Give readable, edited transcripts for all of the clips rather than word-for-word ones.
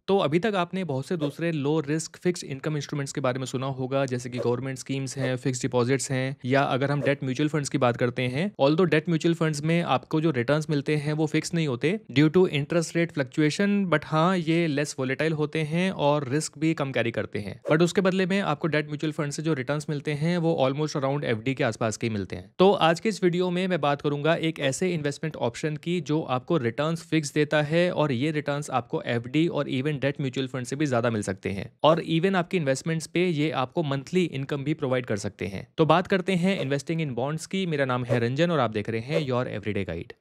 तो अभी तक आपने बहुत से दूसरे low risk fixed income instruments के बारे में सुना होगा, जैसे कि गवर्नमेंट स्कीम्स हैं, फिक्स्ड डिपॉजिट्स हैं, या अगर हम डेट म्यूचुअल फंड्स की बात करते हैं। ऑल्दो डेट म्यूचुअल फंड्स में आपको जो रिटर्न्स मिलते हैं वो फिक्स नहीं होते due to interest rate fluctuation, but हाँ, ये लेस वोलेटाइल होते हैं और रिस्क भी कम कैरी करते हैं। बट उसके बदले में आपको डेट म्यूचुअल फंड से जो रिटर्न्स मिलते हैं वो ऑलमोस्ट अराउंड एफडी के आसपास के ही मिलते हैं। तो आज के इस वीडियो में मैं बात करूंगा एक ऐसे इन्वेस्टमेंट ऑप्शन की जो आपको रिटर्न्स फिक्स देता है, और ये रिटर्न्स आपको एफडी और इवन डेट म्यूचुअल फंड से भी ज्यादा मिल सकते हैं, और इवन आपकी इन्वेस्टमेंट्स पे ये आपको मंथली इनकम भी प्रोवाइड कर सकते हैं। तो बात करते हैं इन्वेस्टिंग इन बॉन्ड्स की। मेरा नाम है रंजन और आप देख रहे हैं योर एवरीडे गाइड।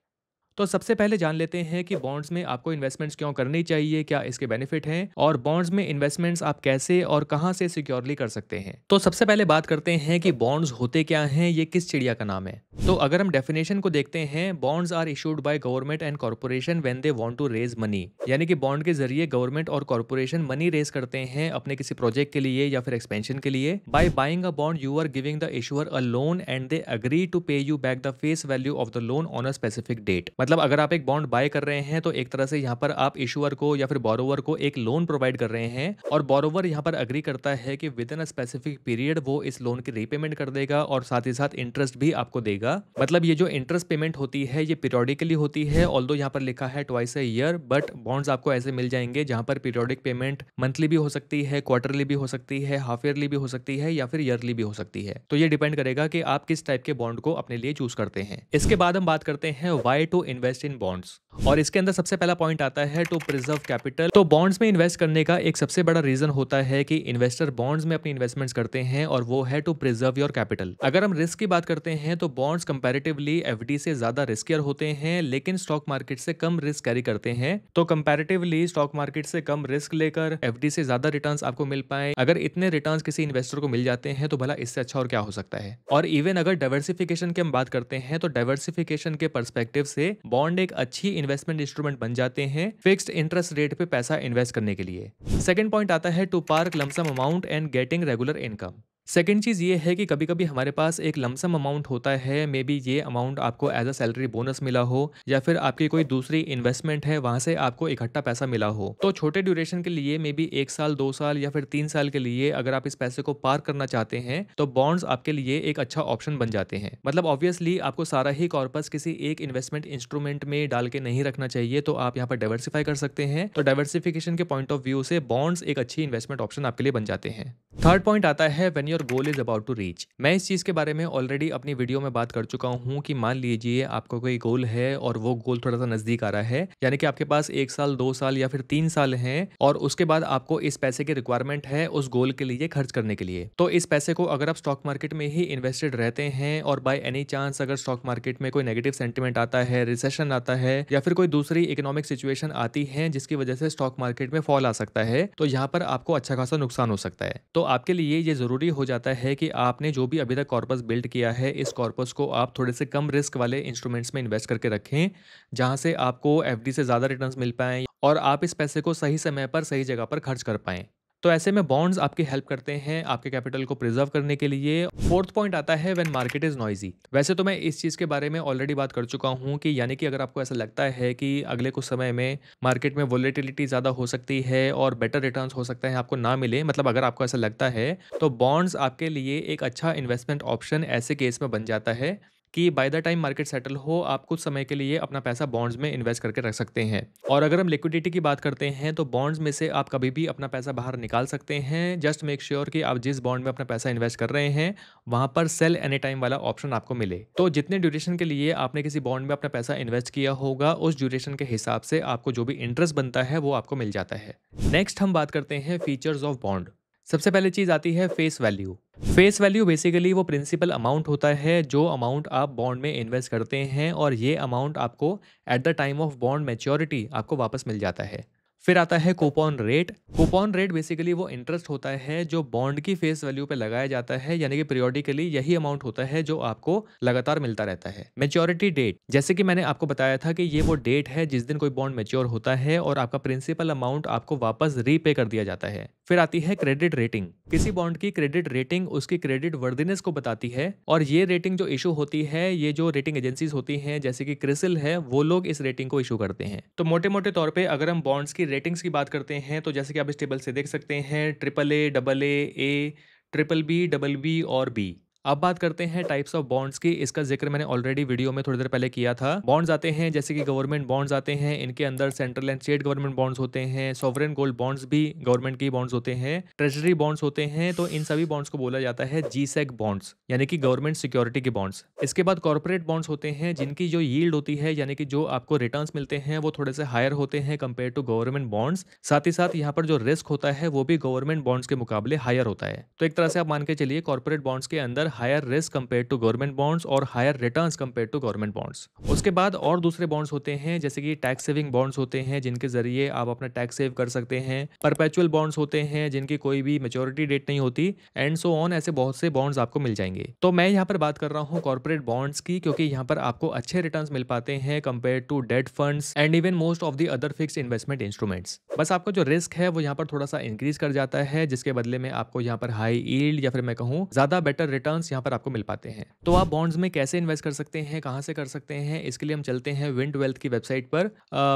तो सबसे पहले जान लेते हैं कि बॉन्ड्स में आपको इन्वेस्टमेंट्स क्यों करनी चाहिए, क्या इसके बेनिफिट हैं, और बॉन्ड्स में इन्वेस्टमेंट्स आप कैसे और कहां से सिक्योरली कर सकते हैं। तो सबसे पहले बात करते हैं कि बॉन्ड्स होते क्या हैं, ये किस चिड़िया का नाम है। तो अगर हम डेफिनेशन को देखते हैं, bonds are issued by government and corporation when they want to raise money. यानी कि बॉन्ड के जरिए गवर्नमेंट और कॉर्पोरेशन मनी रेज करते हैं अपने किसी प्रोजेक्ट के लिए या फिर एक्सपेंशन के लिए। By buying a bond you are giving the issuer a loan and they agree to pay you back the face value of the loan on a specific date. मतलब अगर आप एक बॉन्ड बाय कर रहे हैं तो एक तरह से यहाँ पर आप इशूअर को या फिर बोरोवर को एक लोन प्रोवाइड कर रहे हैं, और बोरोवर यहाँ पर अग्री करता है कि with in a specific period वो इस लोन की रीपेमेंट कर देगा और साथ ही साथ इंटरेस्ट भी आपको देगा। मतलब ये जो इंटरेस्ट पेमेंट होती है ये पीरियोडिकली होती है, ऑल्दो यहाँ पर लिखा है twice a year, but bonds आपको ऐसे मिल जाएंगे जहाँ पर पीरियोडिक पेमेंट मंथली भी हो सकती है, क्वार्टरली भी हो सकती है, हाफ ईयरली भी हो सकती है, या फिर ईयरली भी हो सकती है। तो ये डिपेंड करेगा कि आप किस टाइप के बॉन्ड को अपने लिए चूज करते हैं। इसके बाद हम बात करते हैं why to invest in bonds, और इसके अंदर सबसे पहला पॉइंट आता है टू प्रिजर्व कैपिटल। तो बॉन्ड्स में इन्वेस्ट करने का एक सबसे बड़ा रीजन होता है कि इन्वेस्टर बॉन्ड्स में अपनी इन्वेस्टमेंट्स करते हैं, और वो है टू प्रिजर्व योर कैपिटल। अगर हम रिस्क की बात करते हैं तो बॉन्ड्स कंपैरेटिवली एफडी से ज्यादा रिस्कियर होते हैं, लेकिन स्टॉक मार्केट से कम रिस्क कैरी करते हैं। तो कंपैरेटिवली स्टॉक मार्केट से कम रिस्क लेकर एफडी से ज्यादा रिटर्न्स आपको मिल पाए, अगर इतने रिटर्न्स किसी इन्वेस्टर को मिल जाते हैं तो भला इससे अच्छा और क्या हो सकता है। और इवन अगर डाइवर्सिफिकेशन की हम बात करते हैं तो डाइवर्सिफिकेशन के पर्सपेक्टिव से बॉन्ड एक अच्छी इन्वेस्टमेंट इंस्ट्रूमेंट बन जाते हैं फिक्स्ड इंटरेस्ट रेट पे पैसा इन्वेस्ट करने के लिए। सेकंड पॉइंट आता है to park lump sum amount and getting regular income. Second चीज ये है कि कभी कभी हमारे पास एक लमसम अमाउंट होता है, मे बी ये अमाउंट आपको एज अ सैलरी बोनस मिला हो, या फिर आपकी कोई दूसरी इन्वेस्टमेंट है वहां से आपको इकट्ठा पैसा मिला हो। तो छोटे ड्यूरेशन के लिए मे बी 1 साल 2 साल या फिर 3 साल के लिए अगर आप इस पैसे को पार्क करना चाहते हैं तो बॉन्ड्स आपके लिए एक अच्छा ऑप्शन बन जाते हैं। मतलब ऑब्वियसली आपको सारा ही कॉर्पस किसी एक इन्वेस्टमेंट इंस्ट्रूमेंट में डाल के नहीं रखना चाहिए, तो आप यहाँ पर डाइवर्सिफाई कर सकते हैं। तो डाइवर्सिफिकेशन के पॉइंट ऑफ व्यू से बॉन्ड्स एक अच्छी इन्वेस्टमेंट ऑप्शन आपके लिए बन जाते हैं। थर्ड पॉइंट आता है when your goal is about to reach. मैं इस चीज के बारे में ऑलरेडी अपनी वीडियो में बात कर चुका हूं कि मान लीजिए आपका कोई गोल है और वो गोल थोड़ा सा नजदीक आ रहा है, यानी कि आपके पास 1 साल 2 साल या फिर 3 साल हैं, और उसके बाद आपको इस पैसे की रिक्वायरमेंट है उस गोल के लिए खर्च करने के लिए। तो इस पैसे को अगर आप स्टॉक मार्केट में ही इन्वेस्टेड रहते हैं और बाय एनी चांस अगर स्टॉक मार्केट में कोई नेगेटिव सेंटिमेंट आता है, रिसेशन आता है, या फिर कोई दूसरी इकोनॉमिक सिचुएशन आती है जिसकी वजह से स्टॉक मार्केट में फॉल आ सकता है, तो यहाँ पर आपको अच्छा खासा नुकसान हो सकता है। तो आपके लिए ये जरूरी हो जाता है कि आपने जो भी अभी तक कॉर्पस बिल्ड किया है, इस कॉर्पस को आप थोड़े से कम रिस्क वाले इंस्ट्रूमेंट्स में इन्वेस्ट करके रखें, जहां से आपको एफडी से ज्यादा रिटर्न्स मिल पाएं और आप इस पैसे को सही समय पर सही जगह पर खर्च कर पाएं। तो ऐसे में बॉन्ड्स आपकी हेल्प करते हैं आपके कैपिटल को प्रिजर्व करने के लिए। फोर्थ पॉइंट आता है व्हेन मार्केट इज नॉइजी। वैसे तो मैं इस चीज के बारे में ऑलरेडी बात कर चुका हूं कि यानी कि अगर आपको ऐसा लगता है कि अगले कुछ समय में मार्केट में वोलेटिलिटी ज्यादा हो सकती है और बेटर रिटर्न्स हो सकता है आपको ना मिले, मतलब अगर आपको ऐसा लगता है, तो बॉन्ड्स आपके लिए एक अच्छा इन्वेस्टमेंट ऑप्शन ऐसे केस में बन जाता है कि by the time market settle हो आप कुछ समय के लिए अपना पैसा बॉन्ड्स में इन्वेस्ट करके रख सकते हैं। और अगर हम लिक्विडिटी की बात करते हैं तो बॉन्ड्स में से आप कभी भी अपना पैसा बाहर निकाल सकते हैं। जस्ट मेक श्योर कि आप जिस बॉन्ड में अपना पैसा इन्वेस्ट कर रहे हैं वहां पर सेल एनी टाइम वाला ऑप्शन आपको मिले। तो जितने ड्यूरेशन के लिए आपने किसी बॉन्ड में अपना पैसा इन्वेस्ट किया होगा उस ड्यूरेशन के हिसाब से आपको जो भी इंटरेस्ट बनता है वो आपको मिल जाता है। नेक्स्ट हम बात करते हैं फीचर्स ऑफ बॉन्ड। सबसे पहले चीज आती है face value. Face value basically वो प्रिंसिपल अमाउंट होता है जो अमाउंट आप बॉन्ड में इन्वेस्ट करते हैं, और ये अमाउंट आपको at the time of bond maturity आपको वापस मिल जाता है। फिर आता है coupon rate. Coupon rate basically वो इंटरेस्ट होता है जो बॉन्ड की फेस वैल्यू पे लगाया जाता है, यानी कि पीरियोडिकली यही अमाउंट होता है जो आपको लगातार मिलता रहता है। मैच्योरिटी डेट, जैसे कि मैंने आपको बताया था कि ये वो डेट है जिस दिन कोई बॉन्ड मैच्योर होता है और आपका प्रिंसिपल अमाउंट आपको वापस रीपे कर दिया जाता है। फिर आती है क्रेडिट रेटिंग। किसी बॉन्ड की क्रेडिट रेटिंग उसकी क्रेडिट वर्दिनेस को बताती है, और ये रेटिंग जो इशू होती है, ये जो रेटिंग एजेंसीज होती हैं जैसे कि क्रिसिल है, वो लोग इस रेटिंग को इशू करते हैं। तो मोटे मोटे तौर पे अगर हम बॉन्ड्स की रेटिंग्स की बात करते हैं तो जैसे कि आप इस टेबल से देख सकते हैं triple A, double A, triple B, double B और बी। अब बात करते हैं टाइप्स ऑफ बॉन्ड्स की। इसका जिक्र मैंने ऑलरेडी वीडियो में थोड़ी देर पहले किया था। बॉन्ड्स आते हैं जैसे कि गवर्नमेंट बॉन्ड्स आते हैं, इनके अंदर central and state government bonds होते हैं, सॉवरेन गोल्ड बॉन्ड्स भी गवर्नमेंट के बॉन्ड्स होते हैं, ट्रेजरी बॉन्ड्स होते हैं। तो इन सभी बॉन्ड्स को बोला जाता है जीसेक बॉन्ड्स, यानी कि गवर्नमेंट सिक्योरिटी के बॉन्ड्स। इसके बाद कॉर्पोरेट बॉन्ड्स होते हैं जिनकी जो यील्ड होती है, यानी कि जो आपको रिटर्न्स मिलते हैं, वो थोड़े से हायर होते हैं कंपेयर टू गवर्नमेंट बॉन्ड्स। साथ ही साथ यहाँ पर जो रिस्क होता है वो भी गवर्नमेंट बॉन्ड्स के मुकाबले हायर होता है। तो एक तरह से आप मान के चलिए कॉर्पोरेट बॉन्ड्स के अंदर higher risk compare to government bonds और higher returns compare to government bonds. उसके बाद और दूसरे बॉन्ड्स होते हैं जैसे कि टैक्स सेविंग बॉन्ड्स होते हैं जिनके जरिए आप अपना टैक्स सेव कर सकते हैं। परपेचुअल बॉन्ड्स होते हैं जिनकी कोई भी मैच्योरिटी डेट नहीं होती, एंड सो ऑन। ऐसे बहुत से बॉन्ड्स आपको मिल जाएंगे। तो मैं यहाँ पर बात कर रहा हूँ कॉर्पोरेट बॉन्ड्स की, क्योंकि यहाँ पर आपको अच्छे रिटर्न्स मिल पाते हैं compare to debt funds and even most of the other fixed investment instruments. बस आपका जो रिस्क है वो यहाँ पर थोड़ा सा इंक्रीज कर जाता है, जिसके बदले में आपको यहाँ पर हाई यील्ड या फिर मैं कहूँ ज्यादा बेटर रिटर्न्स यहाँ पर आपको मिल पाते हैं। तो आप बॉन्ड्स में कैसे इन्वेस्ट कर सकते हैं, कहाँ से कर सकते हैं, इसके लिए हम चलते हैं विंड वेल्थ की वेबसाइट पर।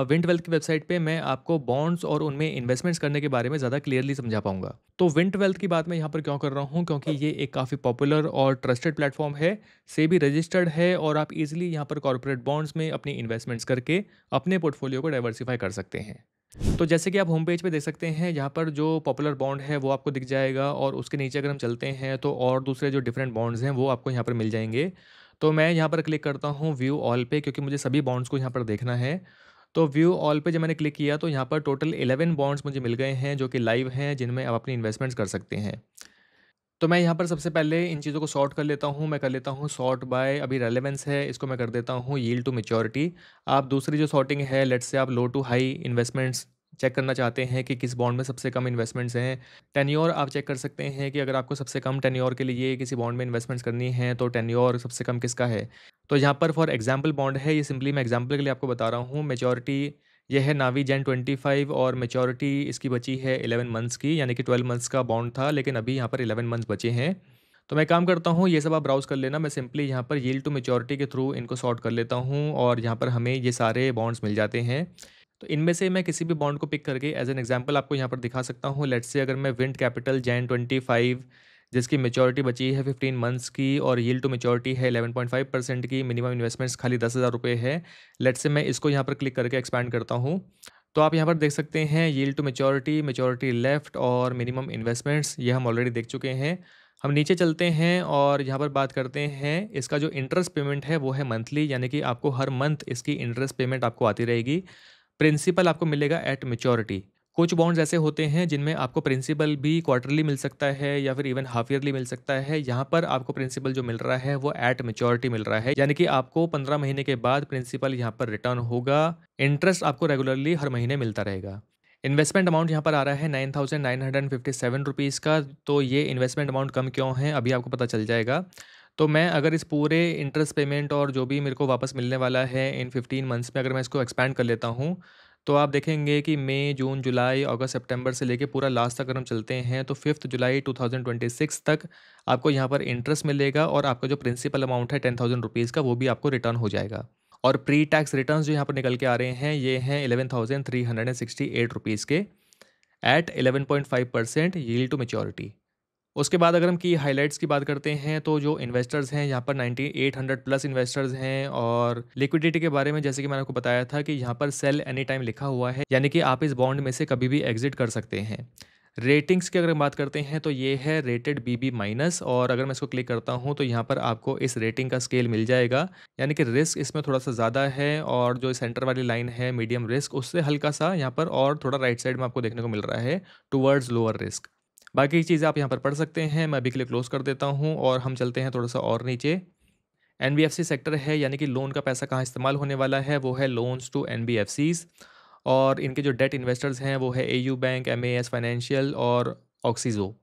विंड वेल्थ की वेबसाइट पे मैं आपको बॉन्ड्स और उनमें इन्वेस्टमेंट्स करने के बारे में ज़्यादा क्लियरली समझा पाऊंगा। तो विंड वेल्थ की बात मैं यहाँ पर क्यों कर रहा हूँ, क्योंकि ये एक काफ़ी पॉपुलर और ट्रस्टेड प्लेटफॉर्म है, से भी रजिस्टर्ड है, और आप इजीली यहाँ पर कॉर्पोरेट बॉन्ड्स में अपनी इन्वेस्टमेंट्स करके अपने पोर्टफोलियो को डाइवर्सिफाई कर सकते हैं। तो जैसे कि आप होम पेज पे देख सकते हैं, यहाँ पर जो पॉपुलर बॉन्ड है वो आपको दिख जाएगा, और उसके नीचे अगर हम चलते हैं तो और दूसरे जो डिफरेंट बॉन्ड्स हैं वो आपको यहाँ पर मिल जाएंगे। तो मैं यहाँ पर क्लिक करता हूँ व्यू ऑल पे, क्योंकि मुझे सभी बॉन्ड्स को यहाँ पर देखना है। तो व्यू ऑल पे जब मैंने क्लिक किया तो यहाँ पर टोटल 11 बॉन्ड्स मुझे मिल गए हैं जो कि लाइव हैं, जिनमें आप अपनी इन्वेस्टमेंट्स कर सकते हैं। तो मैं यहाँ पर सबसे पहले इन चीज़ों को सॉर्ट कर लेता हूँ। मैं कर लेता हूँ सॉर्ट बाय अभी रेलेवेंस है, इसको मैं कर देता हूँ यील्ड टू मैच्योरिटी। आप दूसरी जो सॉर्टिंग है, लेट्स से आप लो टू हाई इन्वेस्टमेंट्स चेक करना चाहते हैं कि किस बॉन्ड में सबसे कम इन्वेस्टमेंट्स हैं। टेन्योर आप चेक कर सकते हैं कि अगर आपको सबसे कम टेन्योर के लिए किसी बॉन्ड में इन्वेस्टमेंट्स करनी है तो टेन्योर सबसे कम किसका है। तो यहाँ पर फॉर एग्जाम्पल बॉन्ड है, ये सिंपली मैं एग्जाम्पल के लिए आपको बता रहा हूँ। मेच्योरिटी ये है नावी जेन 25 और मेच्योरिटी इसकी बची है 11 मंथ्स की, यानी कि 12 मंथ्स का बॉन्ड था लेकिन अभी यहाँ पर 11 मंथ्स बचे हैं। तो मैं काम करता हूँ, ये सब आप ब्राउज कर लेना। मैं सिंपली यहाँ पर यील्ड टू मैच्योरिटी के थ्रू इनको सॉर्ट कर लेता हूँ और यहाँ पर हमें ये सारे बॉन्ड्स मिल जाते हैं। तो इनमें से मैं किसी भी बॉन्ड को पिक करके एज एन एग्जांपल आपको यहाँ पर दिखा सकता हूँ। लेट्स से अगर मैं विंड कैपिटल जैन 25 जिसकी मैच्योरिटी बची है 15 मंथ्स की और यील्ड टू मैच्योरिटी है 11.5% की, मिनिमम इन्वेस्टमेंट्स खाली 10,000 रुपये है। लेट्स से मैं इसको यहाँ पर क्लिक करके एक्सपैंड करता हूँ। तो आप यहाँ पर देख सकते हैं yield to maturity, maturity left और मिनिमम इन्वेस्टमेंट्स, ये हम ऑलरेडी देख चुके हैं। हम नीचे चलते हैं और यहाँ पर बात करते हैं इसका जो इंटरेस्ट पेमेंट है वो है मंथली, यानी कि आपको हर मंथ इसकी इंटरेस्ट पेमेंट आपको आती रहेगी। प्रिंसिपल आपको मिलेगा एट मैच्योरिटी। कुछ बॉन्ड्स ऐसे होते हैं जिनमें आपको प्रिंसिपल भी क्वार्टरली मिल सकता है या फिर इवन हाफ ईयरली मिल सकता है। यहाँ पर आपको प्रिंसिपल जो मिल रहा है वो एट मैच्योरिटी मिल रहा है, यानी कि आपको 15 महीने के बाद प्रिंसिपल यहाँ पर रिटर्न होगा। इंटरेस्ट आपको रेगुलरली हर महीने मिलता रहेगा। इन्वेस्टमेंट अमाउंट यहाँ पर आ रहा है 9,957 रुपीज़ का। तो ये इन्वेस्टमेंट अमाउंट कम क्यों है अभी आपको पता चल जाएगा। तो मैं अगर इस पूरे इंटरेस्ट पेमेंट और जो भी मेरे को वापस मिलने वाला है इन 15 मंथ्स में अगर मैं इसको एक्सपैंड कर लेता हूँ, तो आप देखेंगे कि मई, जून, जुलाई, अगस्त, सितंबर से लेके पूरा लास्ट तक अगर हम चलते हैं तो 5 जुलाई 2026 तक आपको यहाँ पर इंटरेस्ट मिलेगा और आपका जो प्रिंसिपल अमाउंट है 10,000 रुपीज़ का वो भी आपको रिटर्न हो जाएगा। और प्री टैक्स रिटर्न्स जो यहाँ पर निकल के आ रहे हैं ये हैं 11,368 रुपीज़ के एट 11.5% यील्ड टू मैच्योरिटी। उसके बाद अगर हम की हाइलाइट्स की बात करते हैं तो जो इन्वेस्टर्स हैं यहाँ पर 9800 प्लस इन्वेस्टर्स हैं। और लिक्विडिटी के बारे में जैसे कि मैंने आपको बताया था कि यहाँ पर सेल एनी टाइम लिखा हुआ है, यानी कि आप इस बॉन्ड में से कभी भी एग्जिट कर सकते हैं। रेटिंग्स की अगर हम बात करते हैं तो ये है रेटेड BB माइनस, और अगर मैं इसको क्लिक करता हूँ तो यहाँ पर आपको इस रेटिंग का स्केल मिल जाएगा, यानी कि रिस्क इसमें थोड़ा सा ज़्यादा है और जो सेंटर वाली लाइन है मीडियम रिस्क उससे हल्का सा यहाँ पर और थोड़ा राइट साइड में आपको देखने को मिल रहा है टूवर्ड्स लोअर रिस्क। बाकी चीज़ें आप यहाँ पर पढ़ सकते हैं। मैं अभी के लिए क्लोज कर देता हूँ और हम चलते हैं थोड़ा सा और नीचे। NBFC सेक्टर है, यानी कि लोन का पैसा कहाँ इस्तेमाल होने वाला है वो है लोन्स टू NBFCs, और इनके जो डेट इन्वेस्टर्स हैं वो है AU बैंक, MAS फाइनेंशियल और ऑक्सीजो।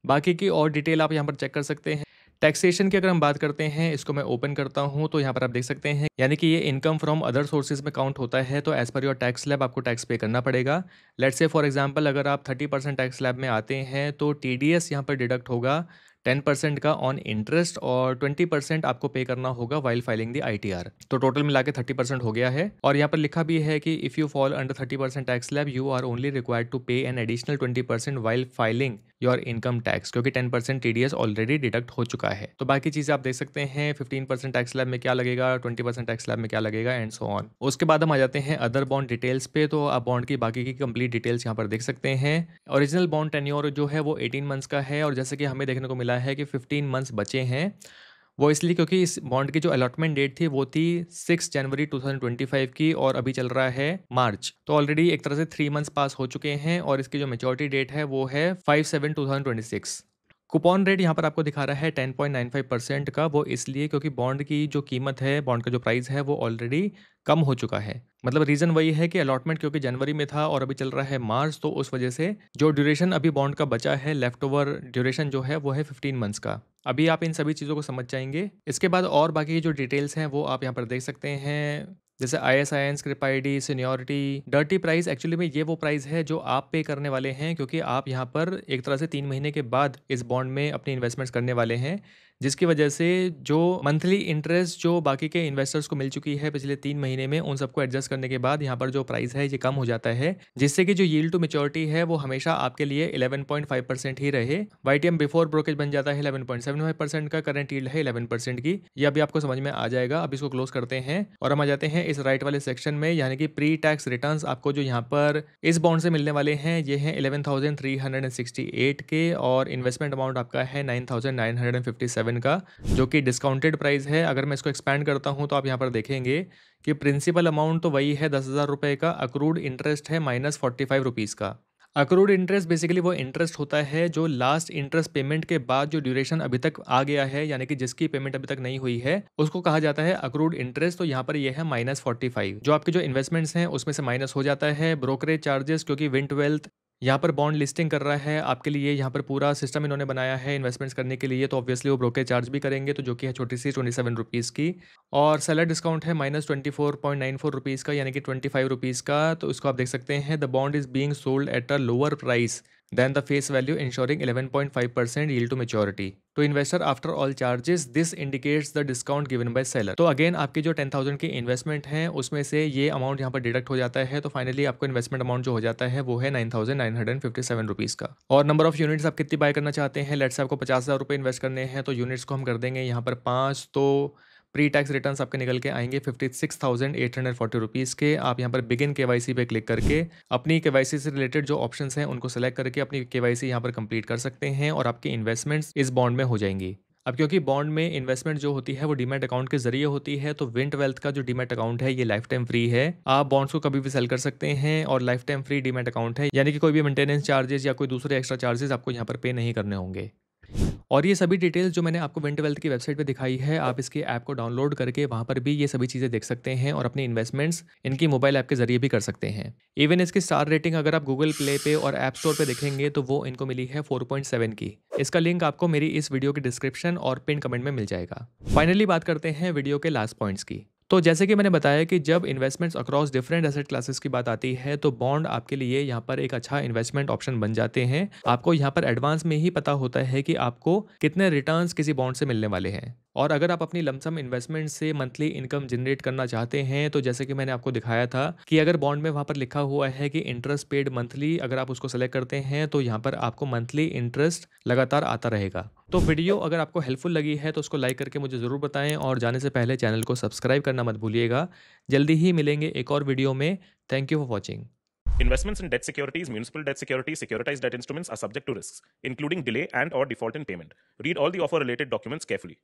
बाकी की और डिटेल आप यहाँ पर चेक कर सकते हैं। टैक्सेशन की अगर हम बात करते हैं, इसको मैं ओपन करता हूँ तो यहाँ पर आप देख सकते हैं, यानी कि ये इनकम फ्रॉम अदर सोर्सेज में काउंट होता है। तो as per your tax slab आपको टैक्स पे करना पड़ेगा। लेट्स से फॉर एग्जांपल अगर आप 30% टैक्स स्लैब में आते हैं तो TDS यहाँ पर डिडक्ट होगा 10% का ऑन इंटरेस्ट और 20% आपको पे करना होगा वाइल फाइलिंग द ITR। तो टोटल मिला के 30% हो गया है। और यहाँ पर लिखा भी है कि if you fall under 30% tax slab you are only required to pay an additional 20% while filing your income tax, क्योंकि 10% TDS ऑलरेडी डिडक्ट हो चुका है। तो बाकी चीज़ें आप देख सकते हैं, 15% टैक्स स्लैब में क्या लगेगा, 20% टैक्स स्लैब में क्या लगेगा एंड सो ऑन। उसके बाद हम आ जाते हैं अदर बॉन्ड डिटेल्स पे। तो आप बॉन्ड की बाकी की कंप्लीट डिटेल्स यहाँ पर देख सकते हैं। ओरिजिनल बॉन्ड टेन्योर जो है वो 18 मंथ्स का है, और जैसे कि हमें देखने को मिला है कि 15 मंथ्स बचे हैं। वो इसलिए क्योंकि इस बॉन्ड की जो अलॉटमेंट डेट थी वो थी 6 जनवरी 2025 की, और अभी चल रहा है मार्च। तो ऑलरेडी एक तरह से 3 मंथ्स पास हो चुके हैं, और इसकी जो मेच्योरिटी डेट है वो है 5/7/2026। कूपन रेट यहाँ पर आपको दिखा रहा है 10.95% का। वो इसलिए क्योंकि बॉन्ड की जो कीमत है, बॉन्ड का जो प्राइस है वो ऑलरेडी कम हो चुका है। मतलब रीज़न वही है कि अलॉटमेंट क्योंकि जनवरी में था और अभी चल रहा है मार्च, तो उस वजह से जो ड्यूरेशन अभी बॉन्ड का बचा है, लेफ्ट ओवर ड्यूरेशन जो है वो है 15 मंथ्स का। अभी आप इन सभी चीज़ों को समझ जाएंगे। इसके बाद और बाकी की जो डिटेल्स हैं वो आप यहाँ पर देख सकते हैं, जैसे ISIN, script ID, seniority. Dirty price actually में ये वो प्राइस है जो आप पे करने वाले हैं, क्योंकि आप यहाँ पर एक तरह से 3 महीने के बाद इस बॉन्ड में अपनी इन्वेस्टमेंट्स करने वाले हैं, जिसकी वजह से जो मंथली इंटरेस्ट जो बाकी के इन्वेस्टर्स को मिल चुकी है पिछले 3 महीने में, उन सबको एडजस्ट करने के बाद यहाँ पर जो प्राइस है ये कम हो जाता है, जिससे कि जो यील्ड टू मैच्योरिटी है वो हमेशा आपके लिए 11.5% ही रहे। YTM बिफोर ब्रोकेज बन जाता है 11.75% का, करंट यील्ड है 11% की। ये अभी आपको समझ में आ जाएगा। अब इसको क्लोज करते हैं और हम आ जाते हैं इस राइट वाले सेक्शन में, यानी कि प्री टैक्स रिटर्न्स आपको जो यहाँ पर इस बॉन्ड से मिलने वाले हैं ये हैं 11,368 के, और इन्वेस्टमेंट अमाउंट आपका है 9,957 का, जो कि डिस्काउंटेड प्राइस है। अगर मैं इसको एक्सपैंड करता हूं तो आप यहां पर देखेंगे कि प्रिंसिपल अमाउंट तो वही है 10,000 रुपए का, अक्रूड इंटरेस्ट है -45 रुपीज़ का। अक्रूड इंटरेस्ट बेसिकली वो इंटरेस्ट होता है जो लास्ट इंटरेस्ट पेमेंट के बाद जो ड्यूरेशन अभी तक आ गया है, यानी कि जिसकी पेमेंट अभी तक नहीं हुई है, उसको कहा जाता है अक्रूड इंटरेस्ट। तो यहाँ पर ये है -45, जो आपके जो इन्वेस्टमेंट्स हैं उसमें से माइनस हो जाता है। ब्रोकरेज चार्जेस, क्योंकि विंट वेल्थ यहाँ पर बॉन्ड लिस्टिंग कर रहा है आपके लिए, यहाँ पर पूरा सिस्टम इन्होंने बनाया है इन्वेस्टमेंट्स करने के लिए, तो ऑब्वियसली वो ब्रोकरेज चार्ज भी करेंगे, तो जो कि है छोटी सी 27 रुपीज़ की। और सेलर डिस्काउंट है -24.94 रुपीज़ का, यानी कि 25 रुपीज़ का। तो इसको आप देख सकते हैं, the bond is being sold at a lower price than the face value, insuring 11.5% yield to maturity to investor after all charges. This indicates the discount given by seller. तो अगेन आपकी जो 10,000 की इन्वेस्टमेंट है उसमें से ये amount यहाँ पर डिडक्ट हो जाता है, तो फाइनली आपको इन्वेस्टमेंट अमाउंट जो हो जाता है वो है 9,957 रुपीज़ का। और नंबर ऑफ यूनिट्स आप कितनी बाय करना चाहते हैं, लेट्स से आपको 50,000 रुपये इन्वेस्ट करने हैं, तो यूनिट्स को हम कर देंगे यहाँ पर 5, तो प्री टैक्स रिटर्न्स आपके निकल के आएंगे 56,840 रुपीज़ के। आप यहाँ पर बिगिन KYC पे क्लिक करके अपनी KYC से रिलेटेड जो ऑप्शंस हैं उनको सेलेक्ट करके अपनी KYC यहाँ पर कंप्लीट कर सकते हैं, और आपकी इन्वेस्टमेंट्स इस बॉन्ड में हो जाएंगी। अब क्योंकि बॉन्ड में इन्वेस्टमेंट जो होती है वो डीमैट अकाउंट के जरिए होती है, तो विंट वेल्थ का जो डीमैट अकाउंट है ये लाइफ टाइम फ्री है। आप बॉन्ड्स को कभी भी सेल कर सकते हैं, और life time free demat account है, यानी कि कोई भी मेंटेनेंस चार्जेस या कोई दूसरे एक्स्ट्रा चार्जेस आपको यहाँ पर पे नहीं करने होंगे। और ये सभी डिटेल्स जो मैंने आपको विंट वेल्थ की वेबसाइट पे दिखाई है, आप इसकी ऐप को डाउनलोड करके वहाँ पर भी ये सभी चीज़ें देख सकते हैं, और अपनी इन्वेस्टमेंट्स इनकी मोबाइल ऐप के जरिए भी कर सकते हैं। इवन इसकी स्टार रेटिंग अगर आप गूगल प्ले पे और ऐप स्टोर पे देखेंगे तो वो इनको मिली है 4.7 की। इसका लिंक आपको मेरी इस वीडियो की डिस्क्रिप्शन और पिन कमेंट में मिल जाएगा। फाइनली बात करते हैं वीडियो के लास्ट पॉइंट्स की। तो जैसे कि मैंने बताया कि जब investments across different asset classes की बात आती है, तो बॉन्ड आपके लिए यहाँ पर एक अच्छा इन्वेस्टमेंट ऑप्शन बन जाते हैं। आपको यहाँ पर एडवांस में ही पता होता है कि आपको कितने रिटर्न्स किसी बॉन्ड से मिलने वाले हैं। और अगर आप अपनी लमसम इन्वेस्टमेंट से मंथली इनकम जनरेट करना चाहते हैं, तो जैसे कि मैंने आपको दिखाया था कि अगर बॉन्ड में वहाँ पर लिखा हुआ है कि इंटरेस्ट पेड मंथली, अगर आप उसको सेलेक्ट करते हैं तो यहाँ पर आपको मंथली इंटरेस्ट लगातार आता रहेगा। तो वीडियो अगर आपको हेल्पफुल लगी है तो उसको लाइक करके मुझे ज़रूर बताएं, और जाने से पहले चैनल को सब्सक्राइब करना मत भूलिएगा। जल्दी ही मिलेंगे एक और वीडियो में। Thank you for watching. Investments in debt securities, municipal debt securities, securitized debt instruments are subject to risks, including delay and/or default in payment. Read all the offer-related documents carefully.